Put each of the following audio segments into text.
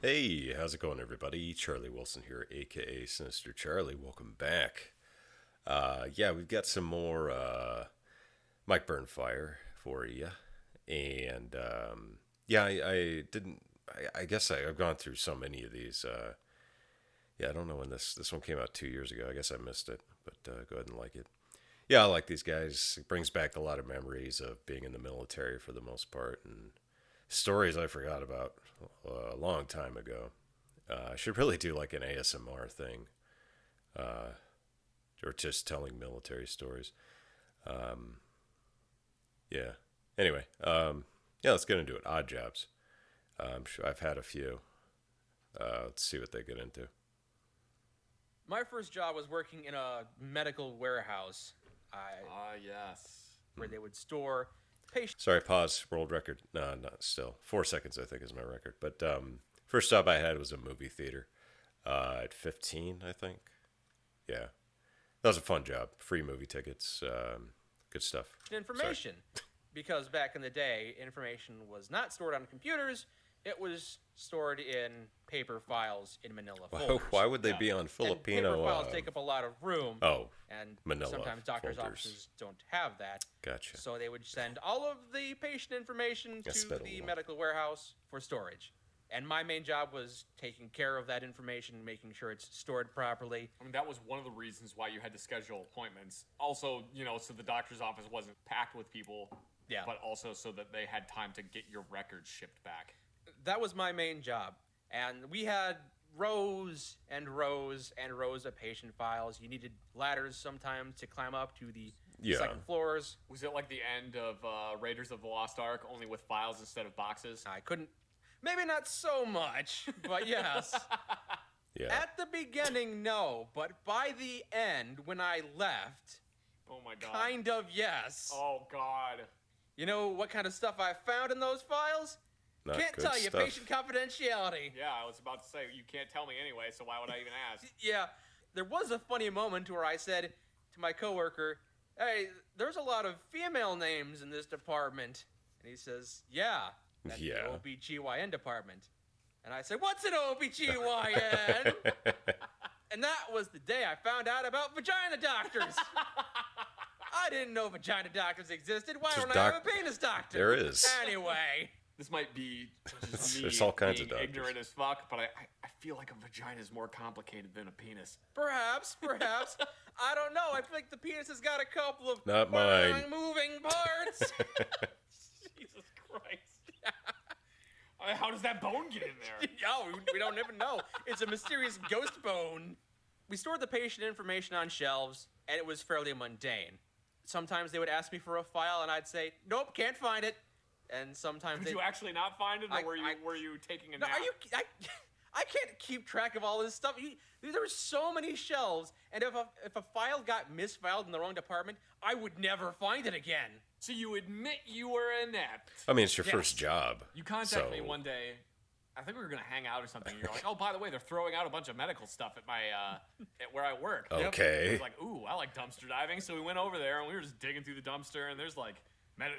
Hey, how's it going, everybody? Charlie Wilson here, aka Sinister Charlie. Welcome back. Yeah, we've got some more Mike Burnfire for you, and yeah, I didn't. I guess I've gone through so many of these. Yeah, I don't know when this one came out 2 years ago. I guess I missed it, but go ahead and like it. Yeah, I like these guys. It brings back a lot of memories of being in the military for the most part, and stories I forgot about a long time ago. I should really do like an ASMR thing, or just telling military stories. Um, yeah. Anyway, yeah, let's get into it. Odd jobs. I'm sure I've had a few. Let's see what they get into. My first job was working in a medical warehouse. Yes. Where they would store patients. Sorry, pause. World record. No, not still. 4 seconds, I think, is my record. But first job I had was a movie theater at 15, I think. Yeah. That was a fun job. Free movie tickets. Good stuff. Information. Because back in the day, information was not stored on computers. It was stored in paper files in manila folders. Why would they be on Filipino? And paper files take up a lot of room. Oh, and manila sometimes doctors' folders. offices don't have that. Gotcha. So they would send all of the patient information to the medical warehouse for storage. And my main job was taking care of that information, making sure it's stored properly. I mean, that was one of the reasons why you had to schedule appointments. Also, so the doctor's office wasn't packed with people. Yeah. But also so that they had time to get your records shipped back. That was my main job. And we had rows and rows and rows of patient files. You needed ladders sometimes to climb up to the second floors. Was it like the end of Raiders of the Lost Ark, only with files instead of boxes? I couldn't. Maybe not so much, but yes. Yeah. At the beginning, no. But by the end, when I left, oh my God. Kind of yes. Oh, God. You know what kind of stuff I found in those files? Not Can't good tell you. stuff. Patient confidentiality. Yeah, I was about to say, you can't tell me anyway, so why would I even ask? Yeah. There was a funny moment where I said to my coworker, "Hey, there's a lot of female names in this department." And he says, "Yeah, that's the OBGYN department." And I said, "What's an OBGYN?" And that was the day I found out about vagina doctors. I didn't know vagina doctors existed. Why don't I have a penis doctor? There is. Anyway. This might be just me There's all kinds of being doctors. ignorant as fuck, but I feel like a vagina is more complicated than a penis. Perhaps. I don't know. I feel like the penis has got a couple of Not mine. moving parts. Jesus Christ. How does that bone get in there? Oh, we don't even know. It's a mysterious ghost bone. We stored the patient information on shelves, and it was fairly mundane. Sometimes they would ask me for a file, and I'd say, "Nope, can't find it." And sometimes Could you actually not find it, or were you taking a nap? I can't keep track of all this stuff. There were so many shelves, and if a file got misfiled in the wrong department, I would never find it again. So you admit you were inept. I mean, it's your first job. You contacted me one day. I think we were gonna hang out or something. You're like, "Oh, by the way, they're throwing out a bunch of medical stuff at my at where I work." Okay. I was like, "Ooh, I like dumpster diving." So we went over there and we were just digging through the dumpster, and there's like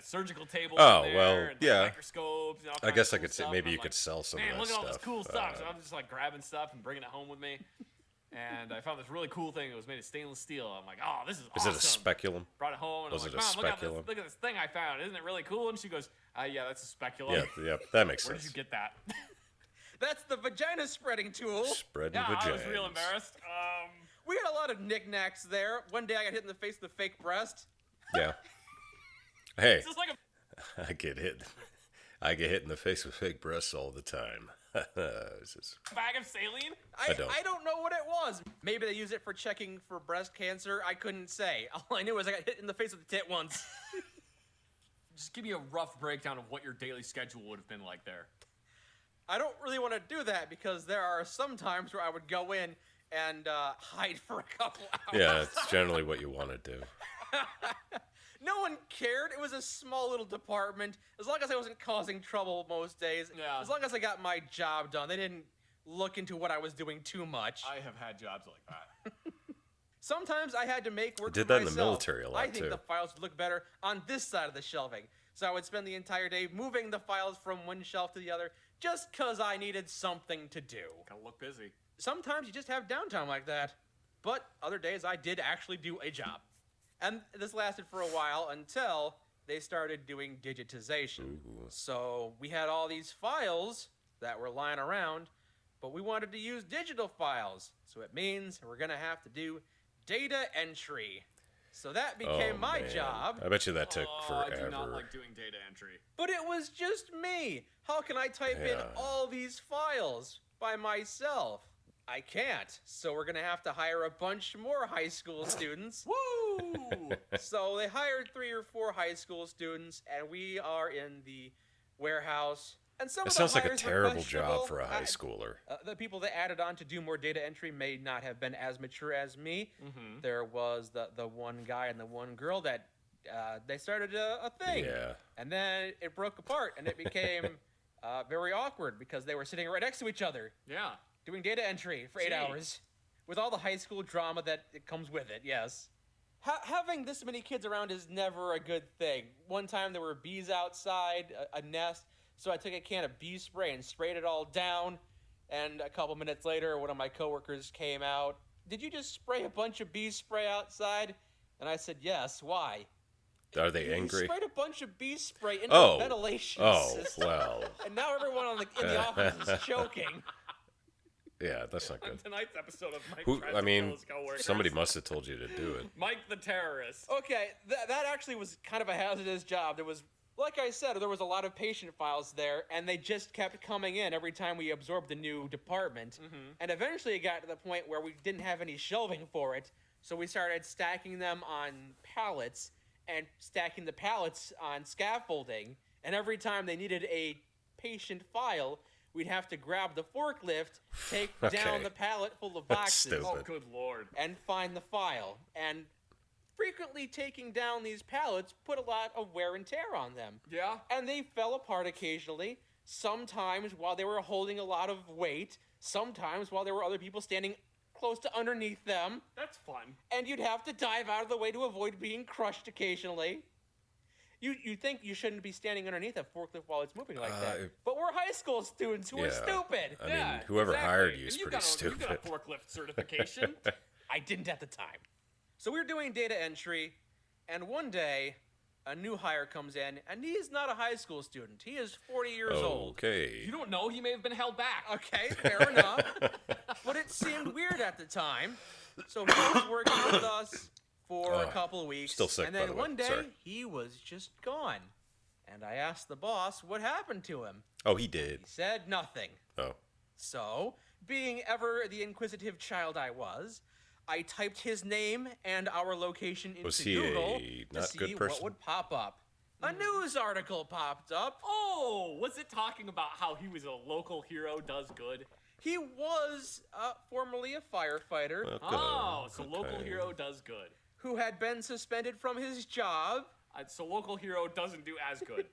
surgical tables in there, and microscopes. And all I guess kinds I of could cool say stuff. maybe I'm you like, could sell some Man, of that look at stuff. all this cool stuff. So I'm just like grabbing stuff and bringing it home with me. And I found this really cool thing that was made of stainless steel. I'm like, "Oh, this is awesome." Is it a speculum? Brought it home and Was I'm like, it a "Mom, speculum? look at this thing I found. Isn't it really cool?" And she goes, "Yeah, that's a speculum." Yeah, that makes Where sense. did you get that? That's the vagina spreading tool. Spreading Yeah, vaginas. I was real embarrassed. We had a lot of knickknacks there. One day I got hit in the face with a fake breast. Yeah. Hey, It's just like a I get hit in the face with fake breasts all the time. It's just- bag of saline. I don't. I don't know what it was. Maybe they use it for checking for breast cancer. I couldn't say. All I knew was I got hit in the face with a tit once. Just give me a rough breakdown of what your daily schedule would have been like there. I don't really want to do that because there are some times where I would go in and hide for a couple hours. Yeah, it's generally what you want to do. No one cared. It was a small little department. As long as I wasn't causing trouble most days. Yeah. As long as I got my job done. They didn't look into what I was doing too much. I have had jobs like that. Sometimes I had to make work Did for that in myself. the military a lot, I think too. the files would look better on this side of the shelving. So I would spend the entire day moving the files from one shelf to the other, just because I needed something to do. Gotta look busy. Sometimes you just have downtime like that. But other days I did actually do a job. And this lasted for a while until they started doing digitization. Ooh. So we had all these files that were lying around, but we wanted to use digital files. So it means we're going to have to do data entry. So that became my job. I bet you that took forever. I do not like doing data entry. But it was just me. How can I type in all these files by myself? I can't. So we're going to have to hire a bunch more high school students. Woo! So they hired 3 or 4 high school students, and we are in the warehouse. And some It of the sounds like a hires were terrible job questionable. for a high schooler. The people that added on to do more data entry may not have been as mature as me. Mm-hmm. There was the one guy and the one girl that they started a thing. Yeah. And then it broke apart, and it became very awkward because they were sitting right next to each other Yeah. doing data entry for 8 hours with all the high school drama that it comes with it, yes. Having this many kids around is never a good thing. One time there were bees outside, a nest, so I took a can of bee spray and sprayed it all down, and a couple minutes later, one of my coworkers came out. Did you just spray a bunch of bee spray outside? And I said, yes, why? Are they angry? You sprayed a bunch of bee spray into the ventilation system. Well. And now everyone in the office is choking. Yeah, that's not On good. tonight's episode of Mike Tries to Kill His Coworkers. Somebody must have told you to do it. Mike the terrorist. Okay, that actually was kind of a hazardous job. There was, like I said, there was a lot of patient files there, and they just kept coming in every time we absorbed a new department. Mm-hmm. And eventually it got to the point where we didn't have any shelving for it, so we started stacking them on pallets and stacking the pallets on scaffolding. And every time they needed a patient file, we'd have to grab the forklift, take down the pallet full of boxes, Oh, good lord. and find the file. And frequently taking down these pallets put a lot of wear and tear on them. Yeah? And they fell apart occasionally, sometimes while they were holding a lot of weight, sometimes while there were other people standing close to underneath them. That's fun. And you'd have to dive out of the way to avoid being crushed occasionally. You think you shouldn't be standing underneath a forklift while it's moving like that. But we're high school students who are stupid. I mean, whoever hired you is pretty stupid. You got a forklift certification. I didn't at the time. So we were doing data entry, and one day, a new hire comes in, and he is not a high school student. He is 40 years old. Okay. You don't know. He may have been held back. Okay, fair enough. But it seemed weird at the time. So he was working with us for a couple of weeks. Still sick, and then by the way. one day, Sorry. he was just gone. And I asked the boss what happened to him. Oh, he did. He said nothing. Oh. So, being ever the inquisitive child I was, I typed his name and our location into Was he Google a to not see good what person? would pop up. A news article popped up. Oh, was it talking about how he was a local hero does good? He was formerly a firefighter So local hero does good. who had been suspended from his job, So local hero doesn't do as good.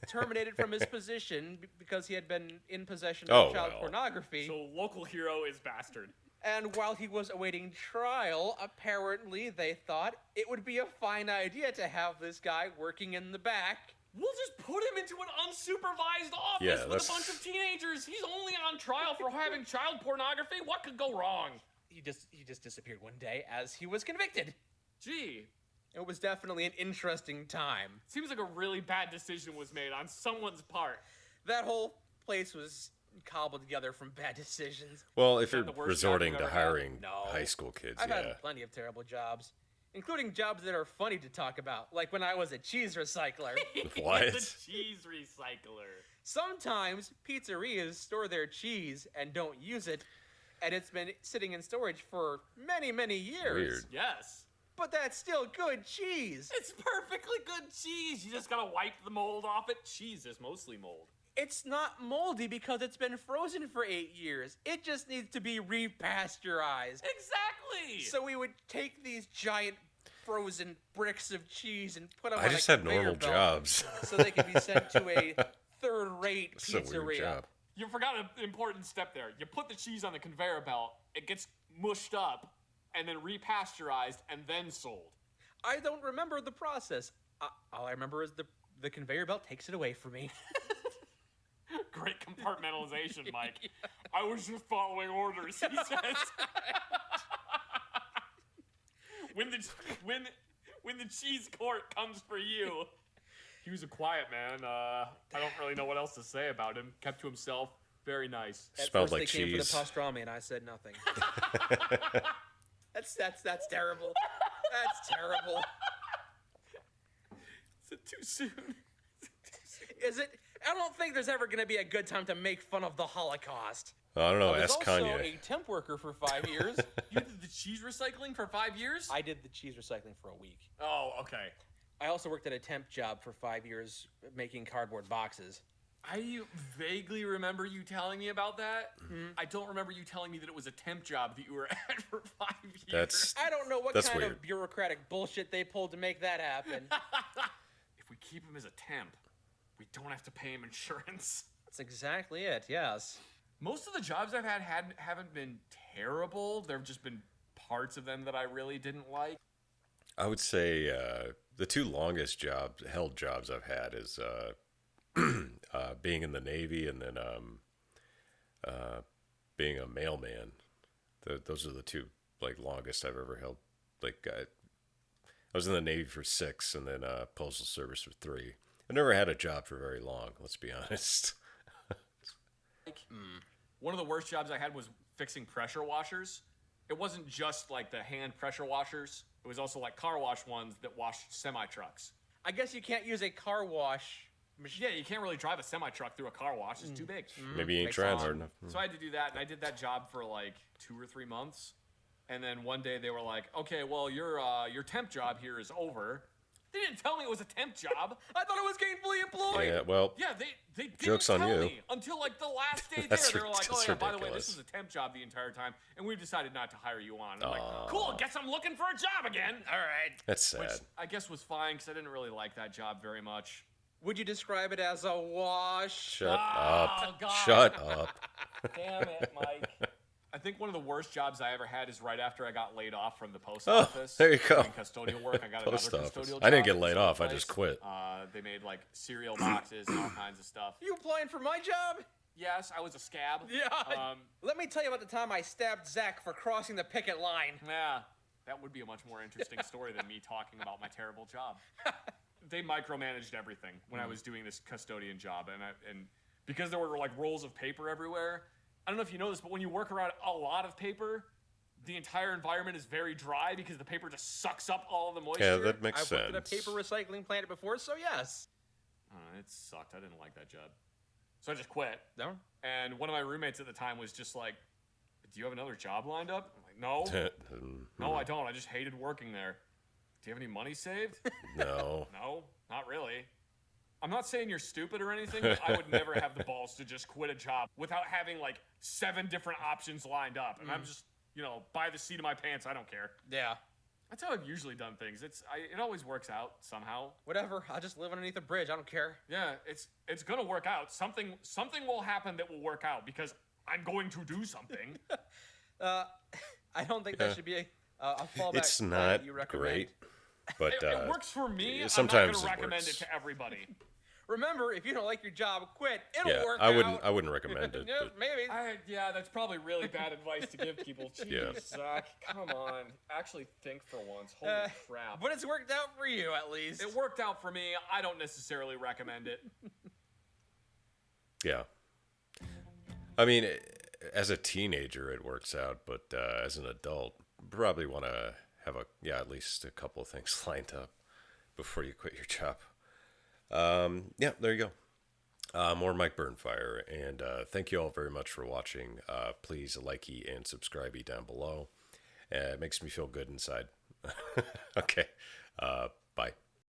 terminated from his position because he had been in possession of child pornography. So local hero is bastard. And while he was awaiting trial, apparently they thought it would be a fine idea to have this guy working in the back. We'll just put him into an unsupervised office Yeah, with a bunch of teenagers. He's only on trial for having child pornography. What could go wrong? He just disappeared one day as he was convicted. Gee, It was definitely an interesting time. seems like a really bad decision was made on someone's part. That whole place was cobbled together from bad decisions. Well, if that you're the worst resorting job you've to ever had? hiring No. high school kids, I've yeah. had plenty of terrible jobs, including jobs that are funny to talk about, like when I was a cheese recycler. What? The cheese recycler. Sometimes pizzerias store their cheese and don't use it, and it's been sitting in storage for many, many years. Weird. Yes. But that's still good cheese. It's perfectly good cheese. You just gotta wipe the mold off it. Cheese is mostly mold. It's not moldy because it's been frozen for 8 years. It just needs to be repasteurized. Exactly. So we would take these giant frozen bricks of cheese and put them I on just a had conveyor normal belt jobs. so they could be sent to a third-rate It's a weird pizzeria. job. You forgot an important step there. You put the cheese on the conveyor belt, it gets mushed up, and then repasteurized, and then sold. I don't remember the process. All I remember is the conveyor belt takes it away from me. Great compartmentalization, Mike. Yeah. I was just following orders, he says. when the cheese court comes for you. He was a quiet man. I don't really know what else to say about him. Kept to himself. Very nice. Smelled like they cheese. Came for the pastrami, and I said nothing. That's terrible. That's terrible. Is it too soon? Is it? I don't think there's ever going to be a good time to make fun of the Holocaust. I don't know. I was Ask also Kanye. a temp worker for 5 years. You did the cheese recycling for 5 years? I did the cheese recycling for a week. Oh, okay. I also worked at a temp job for 5 years making cardboard boxes. I vaguely remember you telling me about that. Mm-hmm. I don't remember you telling me that it was a temp job that you were at for 5 years. I don't know what kind of bureaucratic bullshit they pulled to make that happen. If we keep him as a temp, we don't have to pay him insurance. That's exactly it, yes. Most of the jobs I've had haven't been terrible. There have just been parts of them that I really didn't like. I would say the two longest held jobs I've had is being in the Navy and then being a mailman. Those are the two longest I've ever held. I was in the Navy for 6 and then Postal Service for 3. I never had a job for very long, let's be honest. One of the worst jobs I had was fixing pressure washers. It wasn't just the hand pressure washers. It was also car wash ones that washed semi-trucks. I guess you can't use a car wash machine. Yeah, you can't really drive a semi-truck through a car wash. It's too big. Maybe you ain't trying hard enough. So I had to do that, and I did that job for 2 or 3 months. And then one day they were like, okay, well, your temp job here is over. They didn't tell me it was a temp job. I thought it was gainfully employed. Yeah, well, yeah, they didn't joke's on tell you. me until the last day there. They were like, oh yeah, by the way, this ridiculous. is a temp job the entire time, and we've decided not to hire you on. I'm like, cool, guess I'm looking for a job again. All right. That's sad. Which I guess was fine because I didn't really like that job very much. Would you describe it as a wash? Shut up. God. Shut up. Damn it, Mike. I think one of the worst jobs I ever had is right after I got laid off from the post office. There you go. Doing custodial work. I got Post another office. custodial job. I didn't get laid at off. I place. just quit. They made cereal boxes and all kinds of stuff. You applying for my job? Yes, I was a scab. Yeah. Let me tell you about the time I stabbed Zach for crossing the picket line. Yeah, that would be a much more interesting story than me talking about my terrible job. They micromanaged everything when I was doing this custodian job, and because there were rolls of paper everywhere. I don't know if you know this, but when you work around a lot of paper, the entire environment is very dry because the paper just sucks up all of the moisture. Yeah, that makes sense. I've worked at a paper recycling plant before, so yes. It sucked. I didn't like that job. So I just quit. No? And one of my roommates at the time was just like, do you have another job lined up? I'm like, no. No, I don't. I just hated working there. Do you have any money saved? No. No, not really. I'm not saying you're stupid or anything, but I would never have the balls to just quit a job without having 7 different options lined up. And I'm just, by the seat of my pants, I don't care. Yeah. That's how I've usually done things. It always works out somehow. Whatever. I'll just live underneath a bridge. I don't care. Yeah, it's gonna work out. Something will happen that will work out because I'm going to do something. I don't think that should be a fallback. It's not you recommend. great, but it works for me. Sometimes I'm not gonna recommend works. it to everybody. Remember, if you don't like your job, quit. It'll work I out. wouldn't recommend it. Yeah, maybe. Yeah, that's probably really bad advice to give people. Jeez, Yeah. Zach, come on. Actually think for once. Holy crap. But it's worked out for you, at least. It worked out for me. I don't necessarily recommend it. Yeah. I mean, as a teenager, it works out, but as an adult, probably want to have at least a couple of things lined up before you quit your job. Yeah, there you go. More Mike Burnfire, and thank you all very much for watching. Please likey and subscribe down below. It makes me feel good inside. Okay, bye.